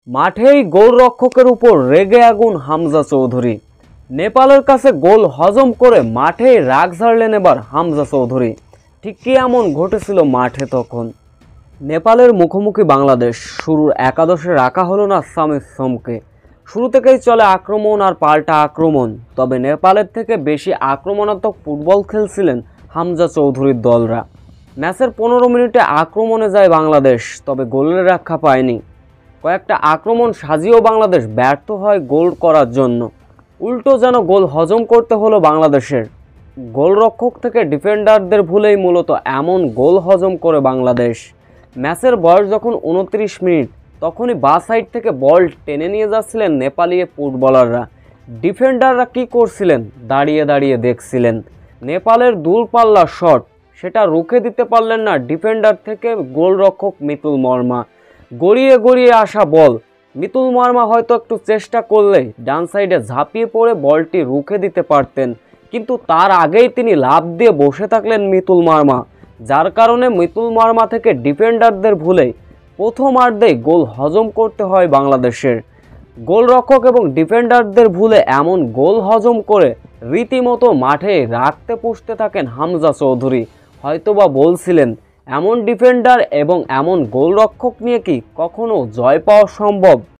মাঠেই গোলরক্ষকের উপর রেগে আগুন হামজা চৌধুরী। নেপালের কাছে গোল হজম করে মাঠেই রাগ ঝাড়লেন এবার হামজা চৌধুরী। ঠিক কি এমন ঘটেছিল মাঠে তখন? নেপালের মুখোমুখি বাংলাদেশ, শুরুর একাদশে রাখা হলো না সামির সোমকে। শুরু থেকেই চলে আক্রমণ আর পাল্টা আক্রমণ, তবে নেপালের থেকে বেশি আক্রমণাত্মক ফুটবল খেলছিলেন হামজা চৌধুরীর দলরা। ম্যাচের 15 মিনিটে আক্রমণে যায় বাংলাদেশ, তবে গোলের রক্ষা পায়নি। কয়েকটা আক্রমণ সাজিয়েও বাংলাদেশ ব্যর্থ হয় গোল করার জন্য। উল্টো যেন গোল হজম করতে হলো বাংলাদেশের। গোলরক্ষক থেকে ডিফেন্ডারদের ভুলেই মূলত এমন গোল হজম করে বাংলাদেশ। ম্যাচের বয়স যখন 29 মিনিট, তখনই বাঁ সাইড থেকে বল টেনে নিয়ে যাচ্ছিলেন নেপালি ফুটবলাররা। ডিফেন্ডাররা কি করছিলেন? দাঁড়িয়ে দাঁড়িয়ে দেখছিলেন। নেপালের দূরপাল্লার শট, সেটা রুখে দিতে পারলেন না ডিফেন্ডার থেকে গোলরক্ষক মিতুল মার্মা। গড়িয়ে গড়িয়ে আসা বল, মিতুল মার্মা হয়তো একটু চেষ্টা করলে ডান সাইডে ঝাঁপিয়ে পড়ে বলটি রুখে দিতে পারতেন, কিন্তু তার আগেই তিনি লাফ দিয়ে বসে থাকলেন মিতুল মার্মা, যার কারণে মিতুল মার্মা থেকে ডিফেন্ডারদের ভুলে প্রথমার্ধেই গোল হজম করতে হয় বাংলাদেশের। গোলরক্ষক এবং ডিফেন্ডারদের ভুলে এমন গোল হজম করে রীতিমতো মাঠে রাখতে পুষতে থাকেন হামজা চৌধুরী। হয়তোবা বলছিলেন, এমন ডিফেন্ডার এবং এমন গোলরক্ষক নিয়ে কি কখনো জয় পাওয়া সম্ভব?